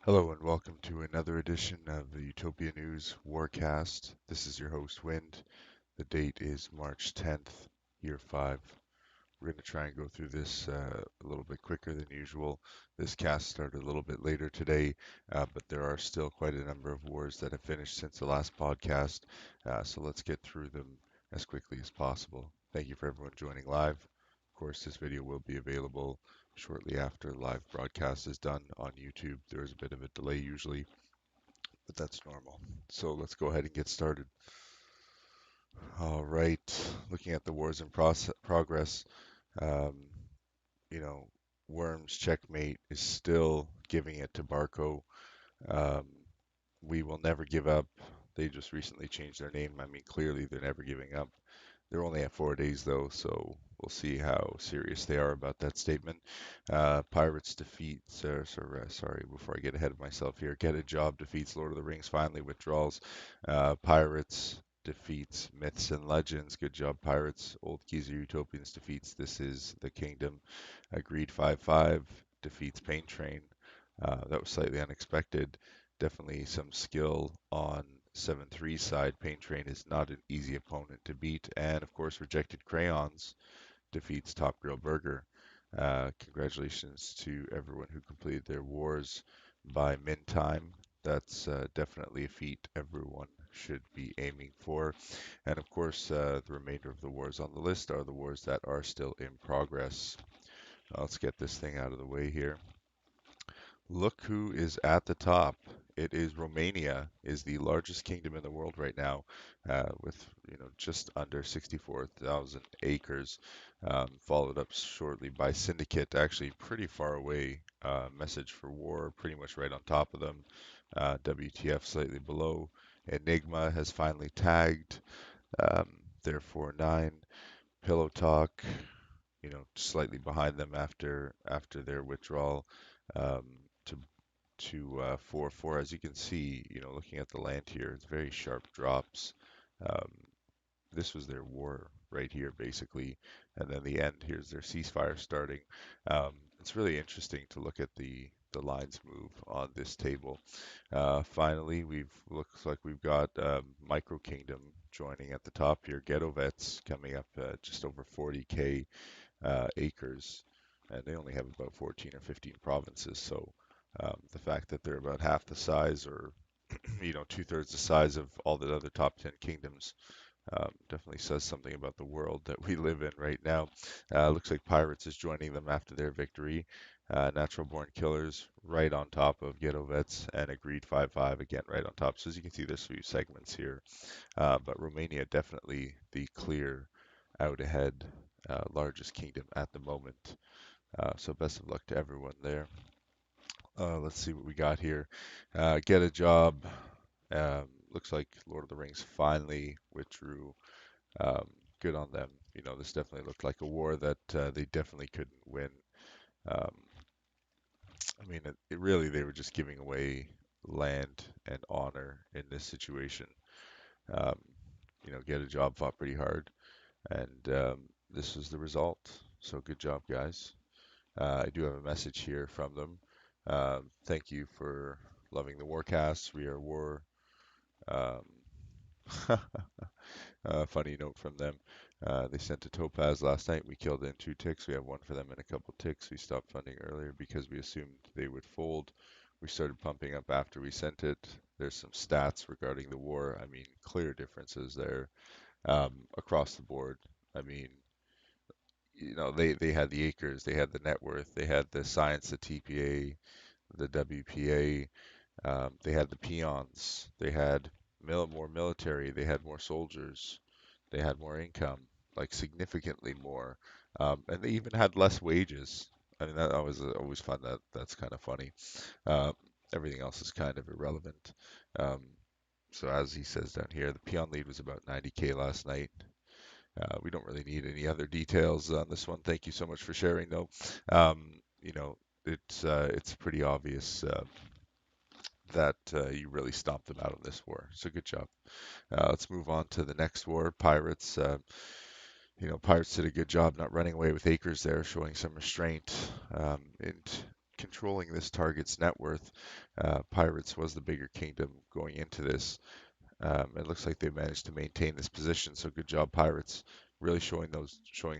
Hello and welcome to another edition of the Utopia News Warcast. This is your host, Wind. The date is March 10th, year 5. We're going to try and go through this a little bit quicker than usual. This cast started a little bit later today, but there are still quite a number of wars that have finished since the last podcast, so let's get through them as quickly as possible. Thank you for everyone joining live. Of course, this video will be available shortly after the live broadcast is done on YouTube. There is a bit of a delay usually, but that's normal. So let's go ahead and get started. All right, looking at the wars in progress. Um, you know, Worms Checkmate is still giving it to Barco. Um, we will never give up. They just recently changed their name. I mean, clearly they're never giving up. They're only at 4 days though, so we'll see how serious they are about that statement. Pirates defeats, sorry, before I get ahead of myself here, Get a Job defeats Lord of the Rings finally withdrawals. Pirates defeats Myths and Legends. Good job, Pirates. OldGeezer Utopians defeats This Is the Kingdom. Agreed 5-5 defeats PainTrain. That was slightly unexpected. Definitely some skill on 7-3 side. PainTrain is not an easy opponent to beat. And of course, Rejected Crayons defeats Top Grill Burger. Congratulations to everyone who completed their wars by min time. That's definitely a feat everyone should be aiming for. And of course, the remainder of the wars on the list are the wars that are still in progress. Let's get this thing out of the way here. Look who is at the top. It is Romania, is the largest kingdom in the world right now, with just under 64,000 acres. Followed up shortly by Syndicate, actually pretty far away. Message for War, pretty much right on top of them. WTF slightly below. Enigma has finally tagged. Therefore 9. Pillow Talk, slightly behind them after their withdrawal. Um, to 4-4. As you can see, looking at the land here, it's very sharp drops. Um, this was their war right here, basically, and then the end. Here's their ceasefire starting. It's really interesting to look at the lines move on this table. Finally, looks like we've got Micro Kingdom joining at the top here. Ghetto Vets coming up just over 40k acres, and they only have about 14 or 15 provinces. So the fact that they're about half the size, or two-thirds the size of all the other top 10 kingdoms, definitely says something about the world that we live in right now. Looks like Pirates is joining them after their victory. Natural Born Killers right on top of Ghetto Vets, and Agreed 5-5 again right on top. So as you can see, there's a few segments here, but Romania definitely the clear out ahead largest kingdom at the moment. So best of luck to everyone there. Let's see what we got here. Get a Job. Looks like Lord of the Rings finally withdrew. Um, Good on them. This definitely looked like a war that they definitely couldn't win. Um, I mean, it really, they were just giving away land and honor in this situation. Um, Get a Job fought pretty hard, and this was the result. So good job, guys. I do have a message here from them. Thank you for loving the Warcast. We are War. Um, Funny note from them. They sent a topaz last night. We killed in 2 ticks. We have one for them and a couple ticks. We stopped funding earlier because we assumed they would fold. We started pumping up after we sent it. There's some stats regarding the war. I mean, clear differences there across the board. I mean, they had the acres, they had the net worth, they had the science, the TPA, the WPA, they had the peons, they had more military, they had more soldiers, they had more income, like significantly more, and they even had less wages. I mean, that I was always find that's kind of funny. Uh, Everything else is kind of irrelevant. Um, so as he says down here, the peon lead was about 90k last night. We don't really need any other details on this one. Thank you so much for sharing, though. Um, you know, it's pretty obvious that you really stomped them out on this war. So good job. Let's move on to the next war. Pirates. Pirates did a good job not running away with acres there, showing some restraint and controlling this target's net worth. Pirates was the bigger kingdom going into this. It looks like they managed to maintain this position, so good job, Pirates. Really showing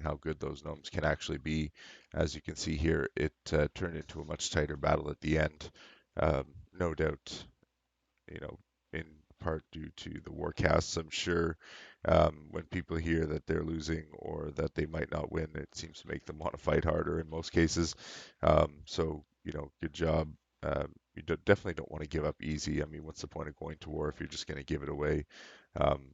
how good those gnomes can actually be. As you can see here, it turned into a much tighter battle at the end. No doubt, you know, in part due to the warcasts, I'm sure. When people hear that they're losing or that they might not win, it seems to make them want to fight harder in most cases. Good job. Definitely don't want to give up easy. I mean, what's the point of going to war if you're just going to give it away? Um,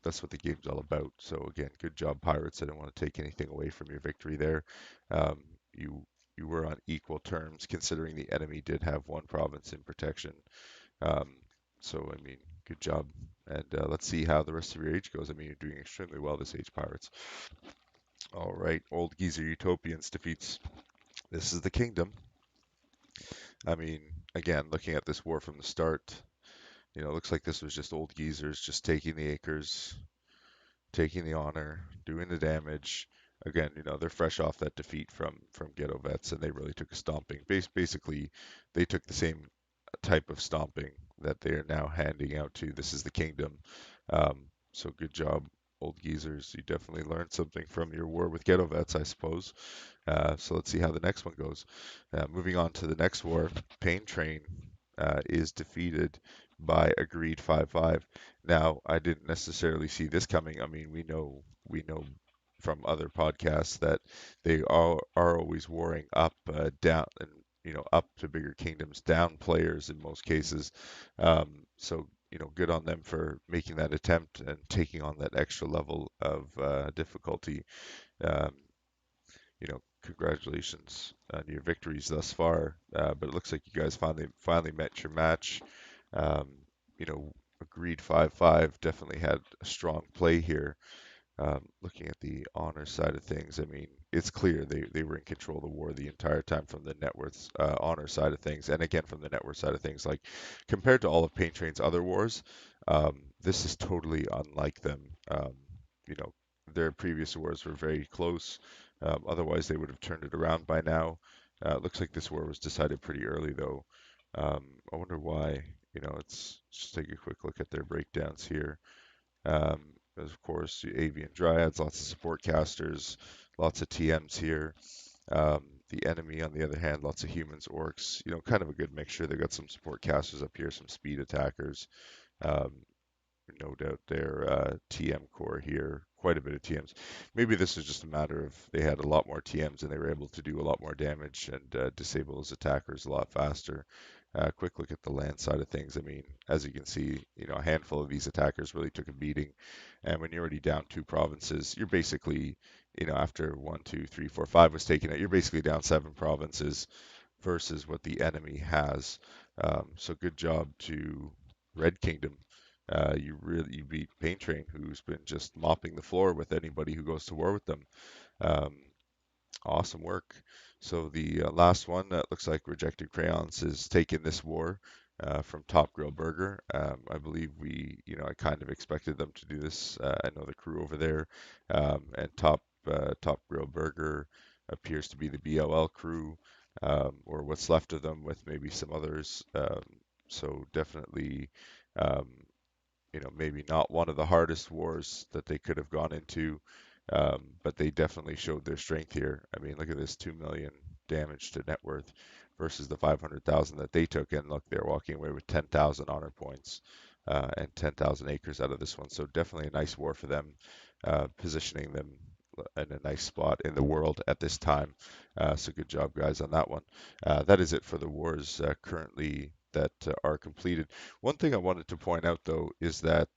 that's what the game's all about. So again, good job, Pirates. I don't want to take anything away from your victory there. Um, you you were on equal terms, considering the enemy did have one province in protection. Um, I mean, good job. And let's see how the rest of your age goes. I mean, you're doing extremely well this age, Pirates. All right, OldGeezer Utopians defeats. This is the kingdom. I mean, again, looking at this war from the start, it looks like this was just OldGeezers just taking the acres, taking the honor, doing the damage. Again, they're fresh off that defeat from Ghetto Vets, and they really took a stomping. Basically, they took the same type of stomping that they are now handing out to This is the Kingdom. So good job, OldGeezers. You definitely learned something from your war with Ghetto Vets, I suppose. So let's see how the next one goes. Moving on to the next war, PainTrain is defeated by Agreed 5-5. Now, I didn't necessarily see this coming. I mean, we know from other podcasts that they are always warring up, down, and up to bigger kingdoms, down players in most cases. Good on them for making that attempt and taking on that extra level of difficulty. Um, Congratulations on your victories thus far. But it looks like you guys finally met your match. Um, you know, Agreed 5-5 definitely had a strong play here. Looking at the honor side of things, I mean, it's clear they were in control of the war the entire time from the net worth honor side of things, and again from the net worth side of things. Like compared to all of PainTrain's other wars, this is totally unlike them. You know, their previous wars were very close. Otherwise, they would have turned it around by now. Looks like this war was decided pretty early, though. I wonder why. Let's just take a quick look at their breakdowns here. Um, of course, the Avian Dryads, lots of support casters, lots of TMs here. The enemy, on the other hand, lots of humans, orcs, kind of a good mixture. They've got some support casters up here, some speed attackers. Um, no doubt their TM core here, quite a bit of TMs. Maybe this is just a matter of they had a lot more TMs and they were able to do a lot more damage and disable those attackers a lot faster. Quick look at the land side of things. I mean, as you can see, a handful of these attackers really took a beating. And when you're already down 2 provinces, you're basically, after 1, 2, 3, 4, 5 was taken out, you're basically down 7 provinces versus what the enemy has. So good job to Red Kingdom. You beat PainTrain, who's been just mopping the floor with anybody who goes to war with them. Um, Awesome work. So the last one that looks like Rejected Crayons is taking this war from Top Grill Burger. I believe I kind of expected them to do this. I know the crew over there, and Top Grill Burger appears to be the BLL crew, or what's left of them, with maybe some others. So definitely. Um, maybe not one of the hardest wars that they could have gone into, but they definitely showed their strength here. I mean, look at this 2 million damage to net worth versus the 500,000 that they took, and look, they're walking away with 10,000 honor points and 10,000 acres out of this one. So definitely a nice war for them, positioning them in a nice spot in the world at this time. So good job, guys, on that one. That is it for the wars currently that are completed. One thing I wanted to point out, though, is that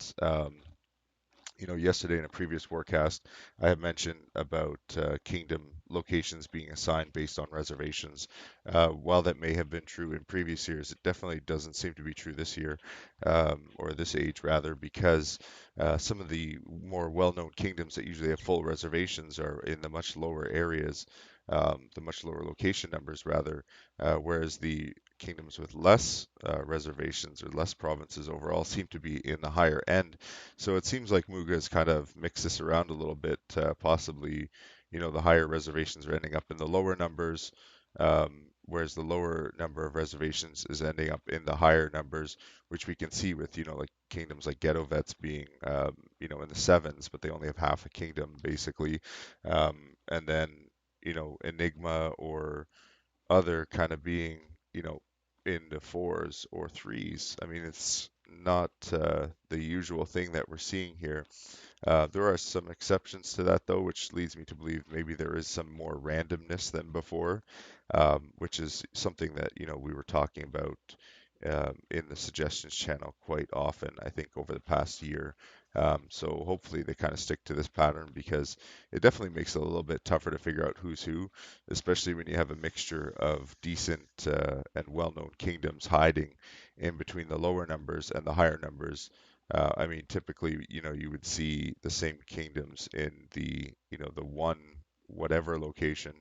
yesterday in a previous forecast, I have mentioned about kingdom locations being assigned based on reservations. While that may have been true in previous years, it definitely doesn't seem to be true this year, or this age rather, because some of the more well-known kingdoms that usually have full reservations are in the much lower areas, the much lower location numbers rather, whereas the kingdoms with less reservations or less provinces overall seem to be in the higher end. So it seems like Muga has kind of mixed this around a little bit. Possibly, the higher reservations are ending up in the lower numbers, whereas the lower number of reservations is ending up in the higher numbers, which we can see with, like kingdoms like Ghetto Vets being, in the sevens, but they only have half a kingdom basically. And then, Enigma or other kind of being, in the fours or threes. I mean, it's not the usual thing that we're seeing here. There are some exceptions to that, though, which leads me to believe maybe there is some more randomness than before, which is something that we were talking about in the suggestions channel quite often, I think, over the past year. So hopefully they kind of stick to this pattern because it definitely makes it a little bit tougher to figure out who's who, especially when you have a mixture of decent and well-known kingdoms hiding in between the lower numbers and the higher numbers. I mean, typically, you would see the same kingdoms in the one whatever location,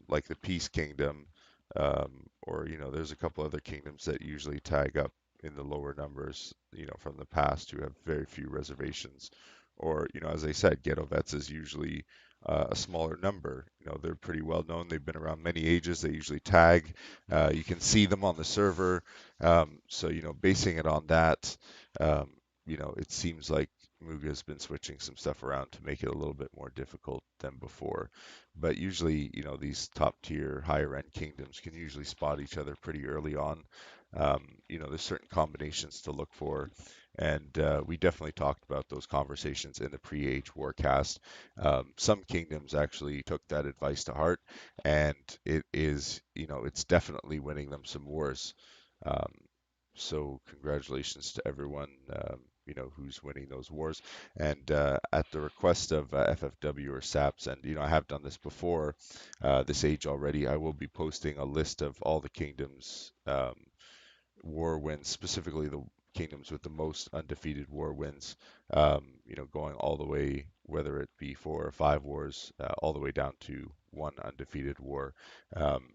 like the Peace Kingdom, or, there's a couple other kingdoms that usually tag up in the lower numbers, from the past who have very few reservations. Or, as I said, Ghetto Vets is usually a smaller number. They're pretty well known. They've been around many ages. They usually tag. You can see them on the server. So, basing it on that, it seems like Muga's been switching some stuff around to make it a little bit more difficult than before. But usually, these top tier, higher end kingdoms can usually spot each other pretty early on. There's certain combinations to look for. And we definitely talked about those conversations in the pre-age warcast. Some kingdoms actually took that advice to heart, and it is, it's definitely winning them some wars. Um, so congratulations to everyone, who's winning those wars. And at the request of FFW or SAPS, and I have done this before, this age already, I will be posting a list of all the kingdoms war wins, specifically the kingdoms with the most undefeated war wins, going all the way, whether it be 4 or 5 wars, all the way down to one undefeated war.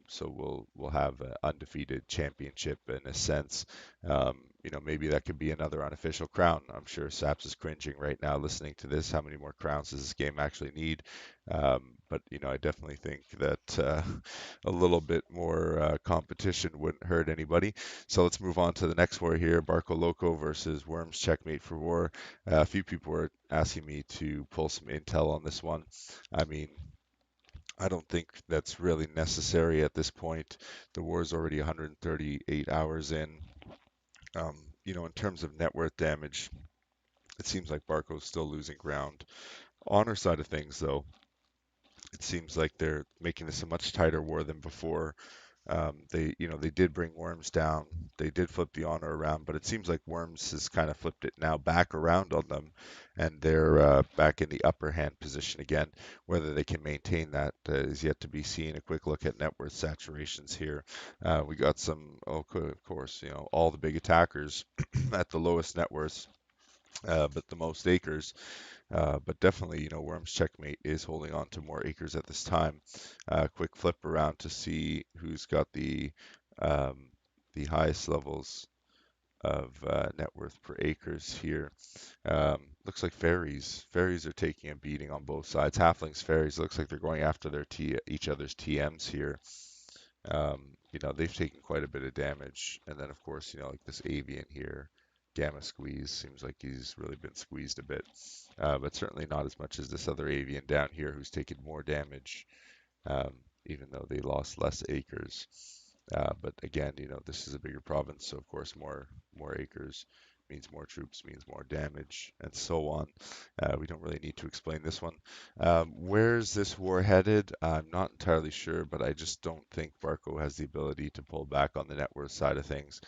So we'll have an undefeated championship in a sense. Maybe that could be another unofficial crown. I'm sure Saps is cringing right now listening to this. How many more crowns does this game actually need? But I definitely think that a little bit more competition wouldn't hurt anybody. So let's move on to the next war here, Barcoloco versus Worms Checkmate for War. A few people were asking me to pull some intel on this one. I mean, I don't think that's really necessary at this point. The war is already 138 hours in. In terms of net worth damage, it seems like Barco's still losing ground. On our side of things, though, it seems like they're making this a much tighter war than before. They did bring Worms down. They did flip the honor around, but it seems like Worms has kind of flipped it now back around on them, and they're back in the upper hand position again. Whether they can maintain that is yet to be seen. A quick look at net worth saturations here. We got some, of course, all the big attackers at the lowest net worths, but the most acres. But definitely, Worms Checkmate is holding on to more acres at this time. Quick flip around to see who's got um, the highest levels of net worth per acres here. Looks like fairies. Fairies are taking a beating on both sides. Halflings, fairies. Looks like they're going after each other's TMs here. They've taken quite a bit of damage. And then, of course, like this avian here, Gamma Squeeze, seems like he's really been squeezed a bit. But certainly not as much as this other avian down here who's taken more damage, um, even though they lost less acres. But again, this is a bigger province, so of course more acres means more troops, means more damage, and so on. We don't really need to explain this one. Where's this war headed? I'm not entirely sure, but I just don't think Barco has the ability to pull back on the net worth side of things.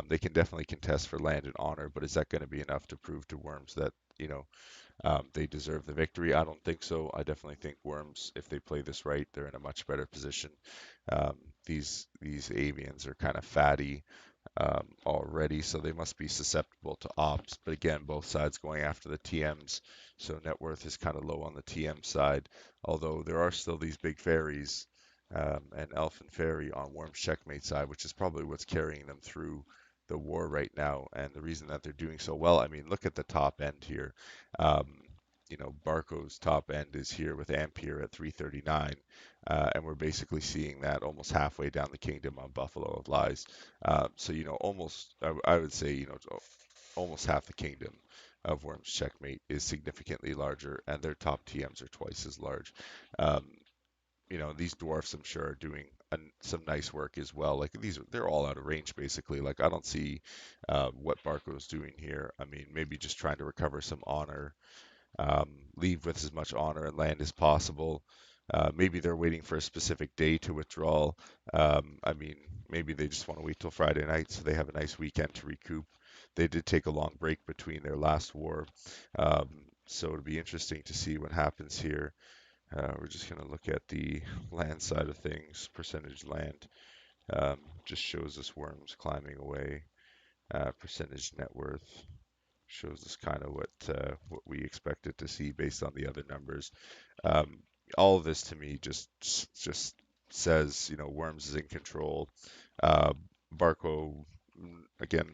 They can definitely contest for land and honor, but is that going to be enough to prove to Worms that, they deserve the victory? I don't think so. I definitely think Worms, if they play this right, they're in a much better position. Um, these avians are kind of fatty already, so they must be susceptible to ops. But again, both sides going after the TMs, so net worth is kind of low on the TM side. Although there are still these big fairies and Elfin Fairy on Worms Checkmate side, which is probably what's carrying them through the war right now. And the reason that they're doing so well, I mean, look at the top end here. Um, Barco's top end is here with Ampere at 339, and we're basically seeing that almost halfway down the kingdom on Buffalo of Lies. So, almost, I would say, almost half the kingdom of Worms Checkmate is significantly larger, and their top TMs are twice as large. Um, these dwarfs, I'm sure, are doing some nice work as well. Like they're all out of range basically. Like I don't see what Barco's doing here. I mean, maybe just trying to recover some honor, leave with as much honor and land as possible. Maybe they're waiting for a specific day to withdraw. I mean, maybe they just want to wait till Friday night so they have a nice weekend to recoup. They did take a long break between their last war, um, so it'll be interesting to see what happens here. We're just going to look at the land side of things. Percentage land just shows us worms climbing away. Percentage net worth shows us kind of what we expected to see based on the other numbers. Um, all of this to me just says Worms is in control. Uh, Barco, again,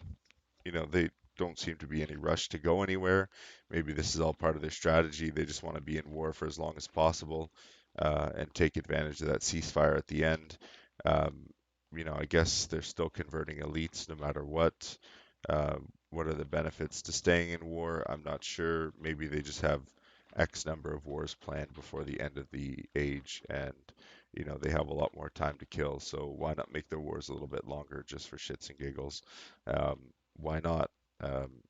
they don't seem to be any rush to go anywhere. Maybe this is all part of their strategy. They just want to be in war for as long as possible and take advantage of that ceasefire at the end. Um, I guess they're still converting elites no matter what. Uh, what are the benefits to staying in war? I'm not sure. Maybe they just have X number of wars planned before the end of the age, and they have a lot more time to kill. So why not make their wars a little bit longer just for shits and giggles? Um, why not?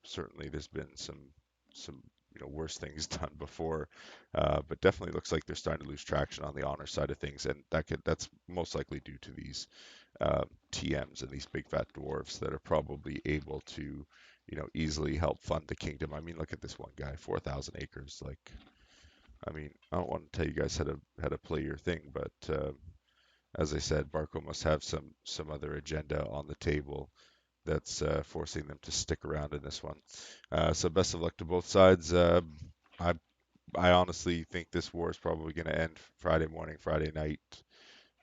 Certainly, there's been some worse things done before, but definitely looks like they're starting to lose traction on the honor side of things, and that's most likely due to these TMs and these big fat dwarfs that are probably able to, easily help fund the kingdom. I mean, look at this one guy, 4,000 acres. Like, I mean, I don't want to tell you guys how to play your thing, but as I said, Barco must have some other agenda on the table that's forcing them to stick around in this one. So best of luck to both sides. I I honestly think this war is probably going to end Friday morning, Friday night.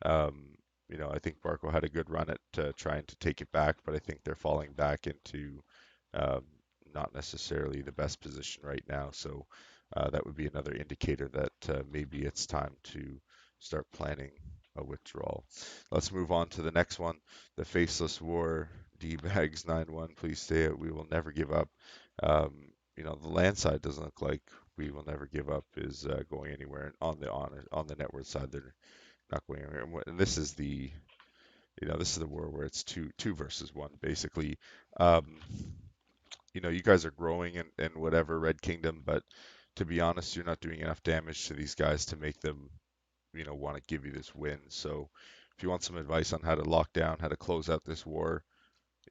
Um, I think Barco had a good run at trying to take it back, but I think they're falling back into um, not necessarily the best position right now. So that would be another indicator that maybe it's time to start planning a withdrawal. Let's move on to the next one, the Faceless War Dbags 9-1. Please stay out. We will never give up. The land side doesn't look like we will never give up is going anywhere. And on the network side, they're not going anywhere. And this is the war where it's two versus one basically. Um, you guys are growing in whatever Red Kingdom, but to be honest, you're not doing enough damage to these guys to make them, want to give you this win. So if you want some advice on how to lock down, how to close out this war,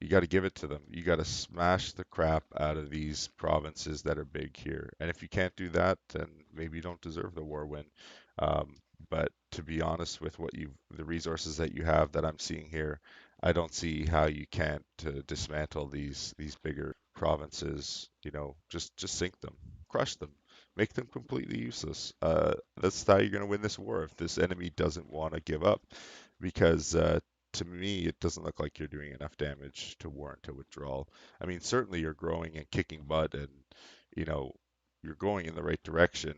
you got to give it to them. You got to smash the crap out of these provinces that are big here. And if you can't do that, then maybe you don't deserve the war win. Um, but to be honest with the resources that you have that I'm seeing here, I don't see how you can't dismantle these bigger provinces. Just sink them, crush them, make them completely useless. That's how you're going to win this war if this enemy doesn't want to give up, because to me, it doesn't look like you're doing enough damage to warrant a withdrawal. I mean, certainly you're growing and kicking butt, and you know you're going in the right direction,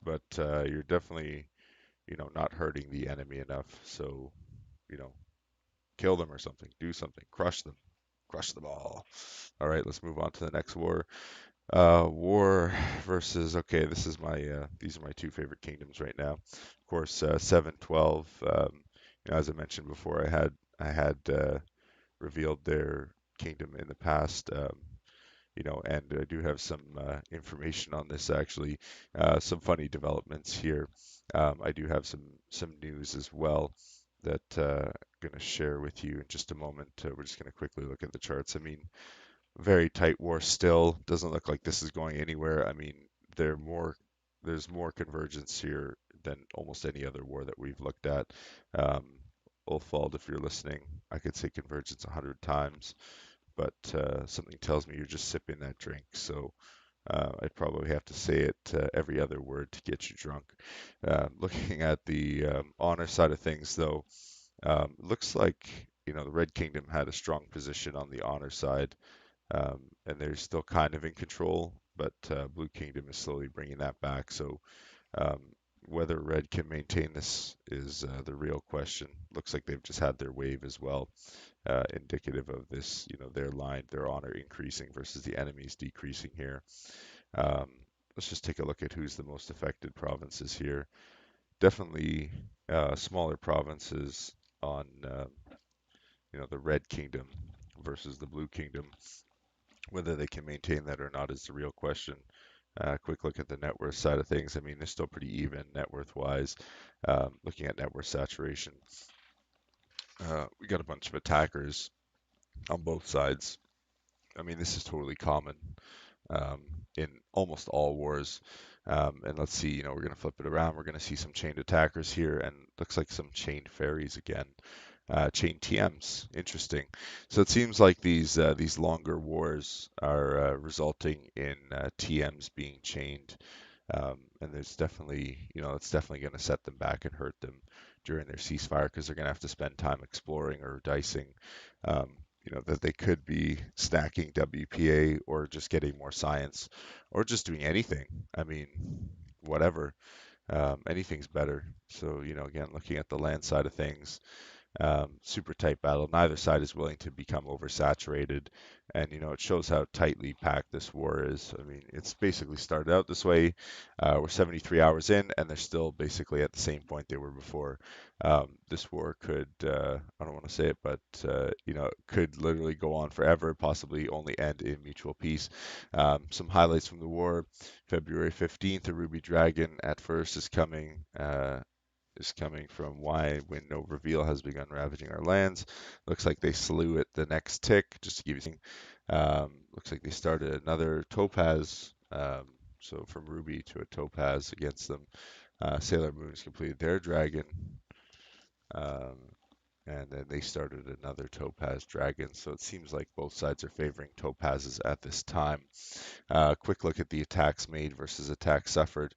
but you're definitely not hurting the enemy enough. So you know, kill them or something, do something, crush them all. All right, let's move on to the next war. War versus, okay, these are my two favorite kingdoms right now. Of course, 712. As I mentioned before, I had revealed their kingdom in the past. And I do have some information on this actually. Some funny developments here. I do have some news as well that I'm going to share with you in just a moment. We're just going to quickly look at the charts. I mean, very tight war still. Doesn't look like this is going anywhere. I mean, there's more convergence here than almost any other war that we've looked at. Um, Ulfald, if you're listening, I could say convergence 100 times, but something tells me you're just sipping that drink. So I'd probably have to say it every other word to get you drunk. Looking at the honor side of things, though, looks like the Red Kingdom had a strong position on the honor side, and they're still kind of in control. but Blue Kingdom is slowly bringing that back. So um, whether Red can maintain this is the real question. Looks like they've just had their wave as well, indicative of this, their line, their honor increasing versus the enemies decreasing here. Um, let's just take a look at who's the most affected provinces here. Definitely smaller provinces on, the Red Kingdom versus the Blue Kingdom. Whether they can maintain that or not is the real question. Quick look at the net worth side of things. I mean, they're still pretty even net worth wise. Looking at net worth saturation, we got a bunch of attackers on both sides. I mean, this is totally common um, in almost all wars. And let's see, we're going to flip it around. We're going to see some chained attackers here, and looks like some chained ferries again. Chain TMs, interesting. So it seems like these longer wars are resulting in TMs being chained, and there's definitely, it's definitely going to set them back and hurt them during their ceasefire because they're going to have to spend time exploring or dicing. Um, that they could be stacking WPA or just getting more science or just doing anything. I mean, whatever. Anything's better. So, again, looking at the land side of things, super tight battle. Neither side is willing to become oversaturated, and it shows how tightly packed this war is. I mean, it's basically started out this way. We're 73 hours in, and they're still basically at the same point they were before. This war could, I don't want to say it, but could literally go on forever, possibly only end in mutual peace. Some highlights from the war: February 15th, a Ruby Dragon Atfirst is coming from why when no reveal has begun ravaging our lands. Looks like they slew it the next tick, just to give you something. Looks like they started another topaz, so from ruby to a topaz against them. Sailor Moon's completed their dragon, um, and then they started another topaz dragon. So it seems like both sides are favoring topazes at this time. Quick look at the attacks made versus attacks suffered.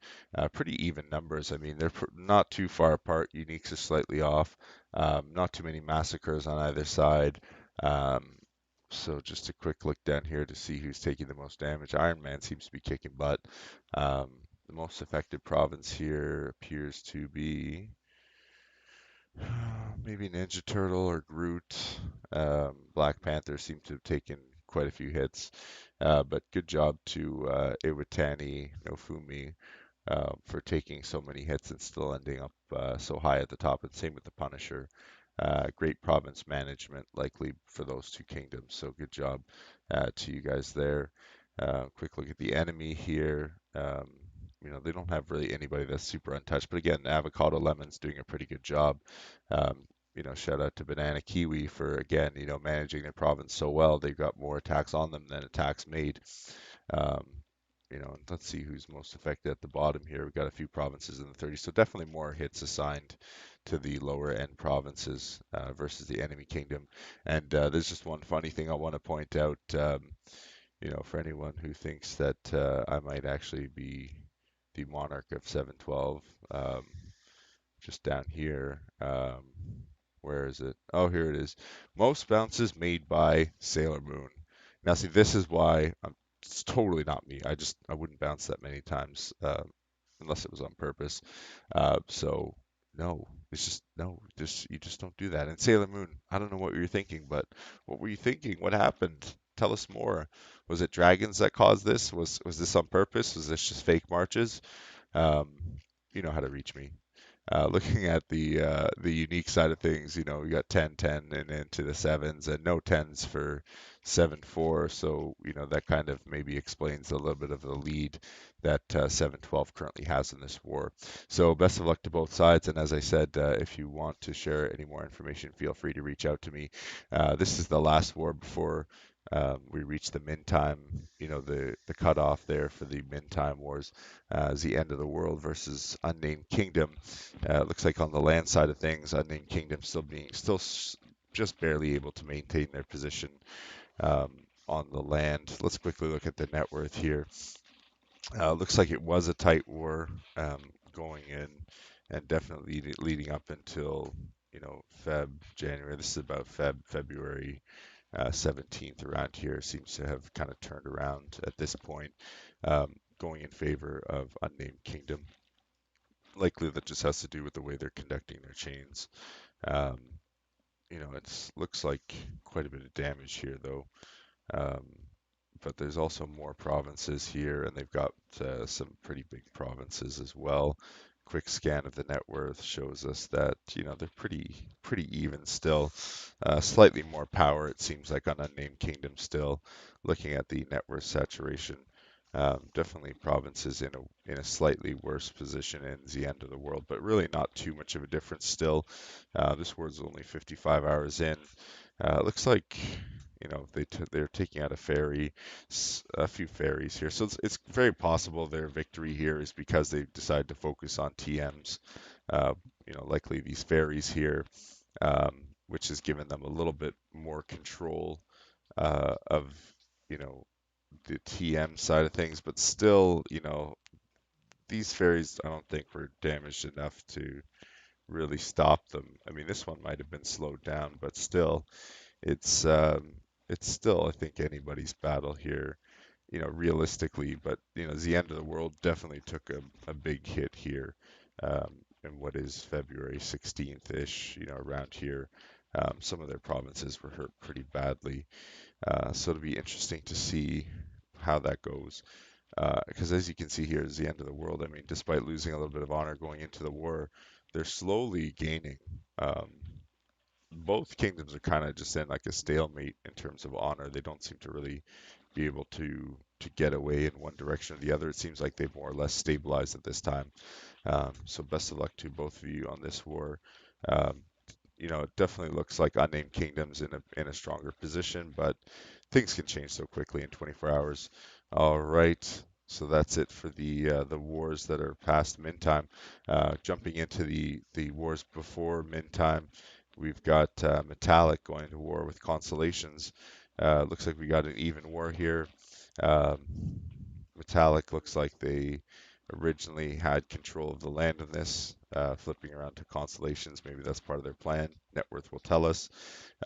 Pretty even numbers. I mean, they're not too far apart. Uniques are slightly off. Not too many massacres on either side. Um, so just a quick look down here to see who's taking the most damage. Iron Man seems to be kicking butt. Um, the most affected province here appears to be maybe Ninja Turtle or Groot. Black Panther seem to have taken quite a few hits. But good job to Iwatani Nofumi for taking so many hits and still ending up so high at the top. And same with the Punisher. Great province management, likely for those two kingdoms. So good job to you guys there. Quick look at the enemy here. They don't have really anybody that's super untouched. But again, Avocado Lemon's doing a pretty good job. Um, shout out to Banana Kiwi for again, managing their province so well. They've got more attacks on them than attacks made. Um, let's see who's most affected at the bottom here. We've got a few provinces in the 30s, so definitely more hits assigned to the lower end provinces versus the enemy kingdom. And there's just one funny thing I want to point out. For anyone who thinks that I might actually be the monarch of 712. Just down here. Where is it? Oh, here it is. Most bounces made by Sailor Moon. Now, see, this is why it's totally not me. I wouldn't bounce that many times unless it was on purpose. So no, it's just no, you just don't do that. And Sailor Moon, I don't know what you were thinking, but what were you thinking? What happened? Tell us more. Was it dragons that caused this? Was this on purpose? Was this just fake marches? Um, you know how to reach me. Looking at the unique side of things, we got 10, 10, and into the sevens, and no tens for 7-4. So that kind of maybe explains a little bit of the lead that 7-12 currently has in this war. So best of luck to both sides. And as I said, if you want to share any more information, feel free to reach out to me. This is the last war before we reach the min time, the cutoff there for the min time wars is the end of the world versus Unnamed Kingdom. It looks like on the land side of things, Unnamed Kingdom still just barely able to maintain their position um, on the land. Let's quickly look at the net worth here. Looks like it was a tight war going in, and definitely leading up until January. This is about February. 17th around here. Seems to have kind of turned around at this point, going in favor of Unnamed Kingdom. Likely that just has to do with the way they're conducting their chains. Um, it looks like quite a bit of damage here though. Um, but there's also more provinces here, and they've got some pretty big provinces as well. Quick scan of the net worth shows us that they're pretty even still. Slightly more power it seems like on Unnamed Kingdom still. Looking at the net worth saturation, definitely provinces in a slightly worse position in the end of the world, but really not too much of a difference still. This war's only 55 hours in. Looks like they're taking out a few ferries here, so it's very possible their victory here is because they decide to focus on TMs. Uh, likely these ferries here, which has given them a little bit more control of you know the TM side of things, but still, these ferries I don't think were damaged enough to really stop them. I mean, this one might have been slowed down, but still. It's um, it's still, I think, anybody's battle here, realistically. But the end of the world definitely took a big hit here, in what is February 16th-ish, around here. Some of their provinces were hurt pretty badly, so it'll be interesting to see how that goes. Because as you can see here, is the end of the world. I mean, despite losing a little bit of honor going into the war, they're slowly gaining. Um, both kingdoms are kind of just in like a stalemate in terms of honor. They don't seem to really be able to get away in one direction or the other. It seems like they've more or less stabilized at this time. So best of luck to both of you on this war. Um, it definitely looks like Unnamed Kingdom's in a stronger position, but things can change so quickly in 24 hours. All right, so that's it for the wars that are past min time. Jumping into the wars before min time, we've got Metallic going to war with Constellations. Looks like we got an even war here. Um, Metallic looks like they originally had control of the land in this, flipping around to Constellations. Maybe that's part of their plan. Net worth will tell us.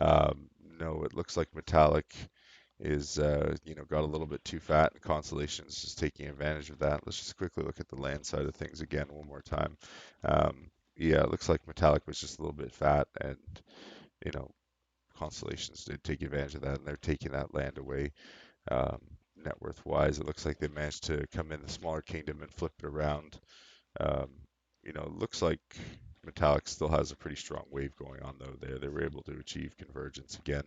No, it looks like Metallic is, got a little bit too fat, and Constellations is taking advantage of that. Let's just quickly look at the land side of things again one more time. Yeah, it looks like Metallic was just a little bit fat, and you know, Constellations did take advantage of that, and they're taking that land away. Um, Net worth wise, it looks like they managed to come in the smaller kingdom and flip it around. Um, it looks like Metallic still has a pretty strong wave going on though. They were able to achieve convergence again,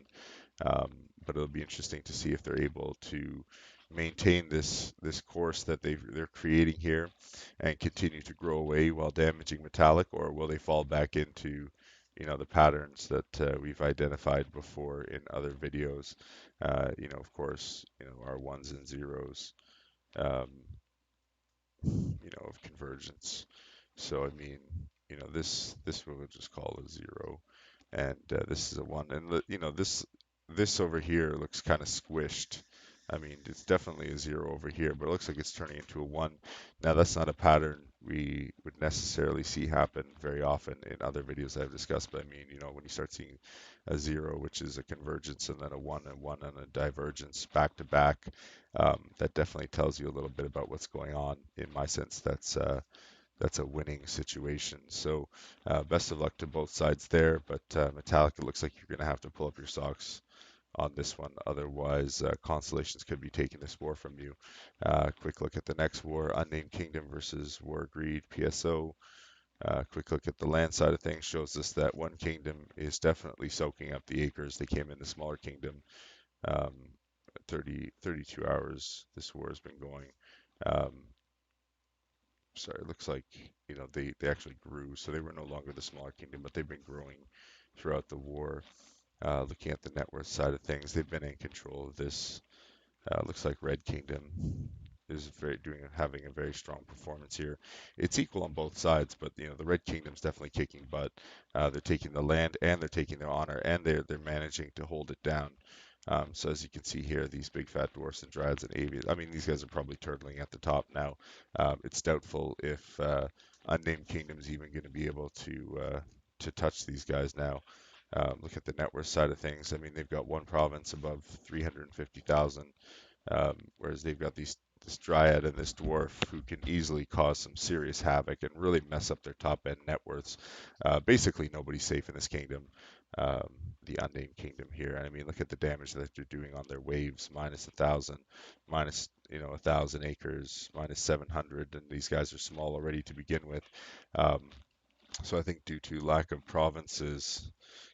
but it'll be interesting to see if they're able to maintain this course that they're creating here and continue to grow away while damaging Metallic, or will they fall back into the patterns that we've identified before in other videos. Of course, our ones and zeros. Um, of convergence. So I mean, this we'll just call a zero, and this is a one, and this over here looks kind of squished. I mean, it's definitely a zero over here, but it looks like it's turning into a one. Now that's not a pattern we would necessarily see happen very often in other videos I've discussed, but I mean, when you start seeing a zero, which is a convergence, and then a one and a divergence back to back, that definitely tells you a little bit about what's going on. In my sense, that's a winning situation. So best of luck to both sides there. But Metallic, it looks like you're going to have to pull up your socks on this one. Otherwise, Constellations could be taking this war from you. Quick look at the next war, Unnamed Kingdom versus War Agreed PSO. Quick look at the land side of things shows us that one kingdom is definitely soaking up the acres. They came in the smaller kingdom. Um, 32 hours this war has been going. Um, Sorry, it looks like they actually grew, so they were no longer the smaller kingdom, but they've been growing throughout the war. Looking at the net worth side of things, they've been in control of this. Looks like Red Kingdom is having a very strong performance here. It's equal on both sides, but the Red Kingdom's definitely kicking butt. They're taking the land and they're taking their honor, and they're managing to hold it down. So as you can see here, these big fat dwarfs and dryads and avians, I mean, these guys are probably turtling at the top now. It's doubtful if Unnamed Kingdom is even going to be able to touch these guys now. Look at the net worth side of things. I mean, they've got one province above 350,000, whereas they've got this dryad and this dwarf who can easily cause some serious havoc and really mess up their top end net worths. Basically, nobody's safe in this kingdom, um, the unnamed kingdom here. And I mean, look at the damage that they're doing on their waves: minus 1,000, minus 1,000 acres, minus 700, and these guys are small already to begin with. Um, so I think due to lack of provinces,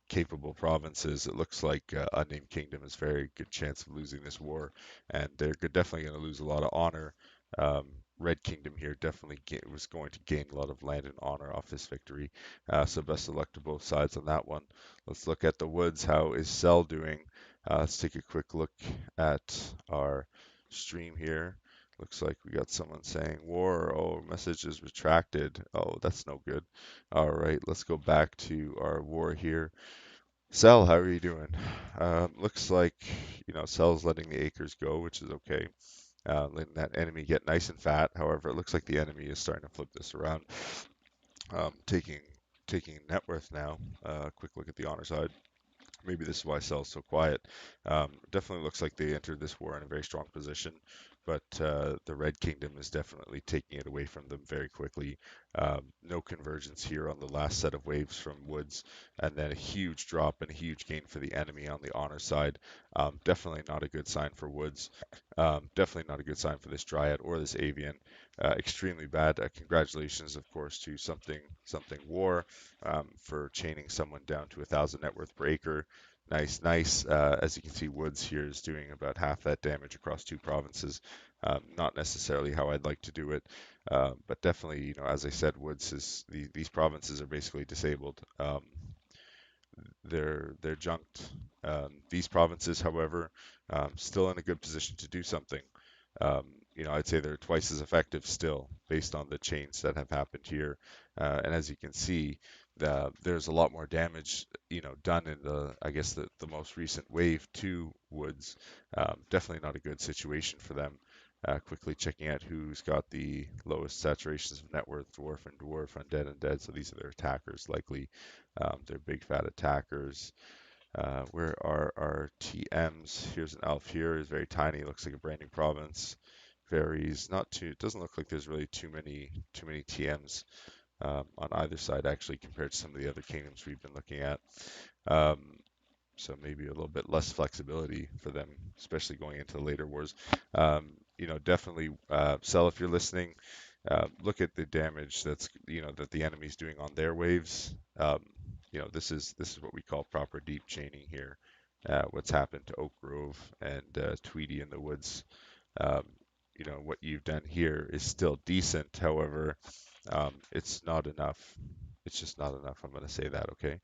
capable provinces, it looks like Unnamed Kingdom has very good chance of losing this war, and they're definitely going to lose a lot of honor. Um, Red Kingdom here definitely was going to gain a lot of land and honor off this victory. So best of luck to both sides on that one. Let's look at the Woods. How is Cell doing? Let's take a quick look at our stream here. Looks like we got someone saying war. Oh, message is retracted. Oh, that's no good. All right, let's go back to our war here. Cell, how are you doing? Looks like, Cell's letting the acres go, which is okay. Letting that enemy get nice and fat. However, it looks like the enemy is starting to flip this around. Taking net worth now. Quick look at the honor side. Maybe this is why Cell's so quiet. Definitely looks like they entered this war in a very strong position, but the Red Kingdom is definitely taking it away from them very quickly. No convergence here on the last set of waves from Woods, and then a huge drop and a huge gain for the enemy on the honor side. Definitely not a good sign for Woods. Definitely not a good sign for this Dryad or this Avian. Extremely bad. Congratulations, of course, to something War for chaining someone down to 1,000 net worth per acre. Nice, nice. As you can see, Woods here is doing about half that damage across two provinces. Not necessarily how I'd like to do it, but definitely, as I said, Woods is these provinces are basically disabled. They're junked. These provinces, however, still in a good position to do something. I'd say they're twice as effective still based on the chains that have happened here. And as you can see, there's a lot more damage, done in I guess, the most recent wave to Woods. Definitely not a good situation for them. Quickly checking out who's got the lowest saturations of net worth: dwarf and dwarf, undead and dead. So these are their attackers, likely. They're big fat attackers. Where are our TMs? Here's an elf here. It's very tiny. Looks like a brand new province. Varies not too. It doesn't look like there's really too many TMs on either side actually compared to some of the other kingdoms we've been looking at. Um, so maybe a little bit less flexibility for them, especially going into the later wars. Definitely, Cell, if you're listening, look at the damage that the enemy's doing on their waves. This is what we call proper deep chaining here. What's happened to Oak Grove and Tweedy in the Woods. Um, what you've done here is still decent. However, it's not enough. It's just not enough. I'm going to say that, okay?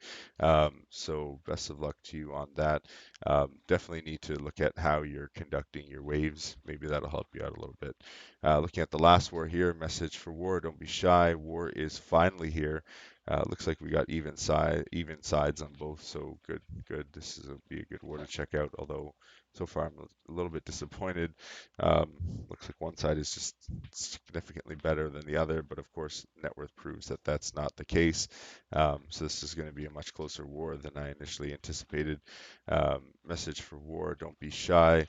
So best of luck to you on that. Definitely need to look at how you're conducting your waves. Maybe that'll help you out a little bit. Looking at the last war here, message for war: don't be shy. War is finally here. Looks like we got even sides on both, so good, good. This will be a good war to check out. Although so far I'm a little bit disappointed. Um, Looks like one side is just significantly better than the other, but of course, net worth proves that that's not the case. So this is going to be a much closer war than I initially anticipated. Message for war: don't be shy.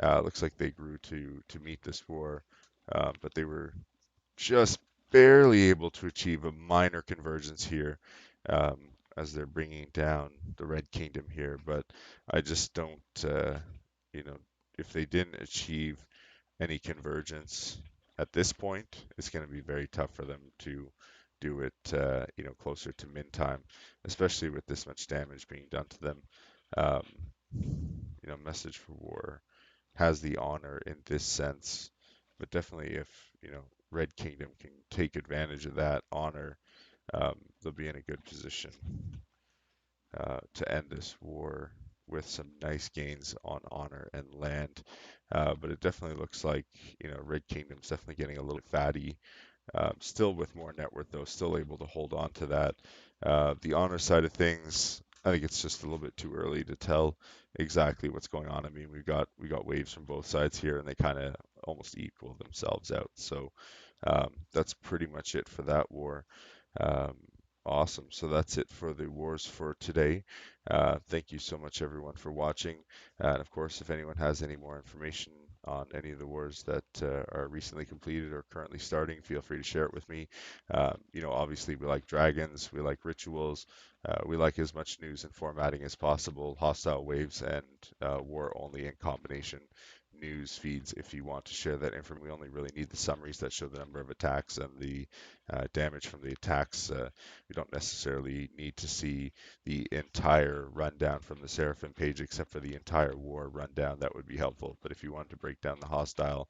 Looks like they grew to meet this war, but they were just barely able to achieve a minor convergence here, as they're bringing down the Red Kingdom here. But I just don't, you know, if they didn't achieve any convergence at this point, it's going to be very tough for them to do it, closer to min time, especially with this much damage being done to them. Um, Message for war has the honor in this sense, but definitely if, Red Kingdom can take advantage of that honor, they'll be in a good position to end this war with some nice gains on honor and land. But it definitely looks like, Red Kingdom's definitely getting a little fatty. Still with more net worth though, still able to hold on to that. The honor side of things, I think it's just a little bit too early to tell exactly what's going on. I mean, we got waves from both sides here, and they kind of almost equal themselves out. So that's pretty much it for that war. Um, Awesome. So that's it for the wars for today. Thank you so much, everyone, for watching. And of course, if anyone has any more information on any of the wars that are recently completed or currently starting, feel free to share it with me. Obviously, we like dragons, we like rituals, we like as much news and formatting as possible, hostile waves and war only in combination news feeds if you want to share that info. We only really need the summaries that show the number of attacks and the damage from the attacks. We don't necessarily need to see the entire rundown from the Seraphim page, except for the entire war rundown. That would be helpful. But if you want to break down the hostile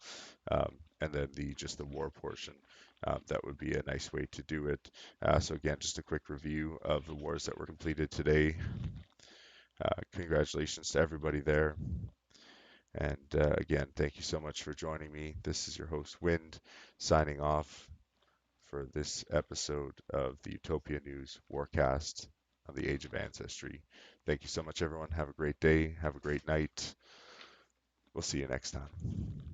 and then just the war portion, that would be a nice way to do it. So again, just a quick review of the wars that were completed today. Congratulations to everybody there. And again, thank you so much for joining me. This is your host, Wind, signing off for this episode of the Utopia News Warcast on the Age of Ancestry. Thank you so much, everyone. Have a great day. Have a great night. We'll see you next time.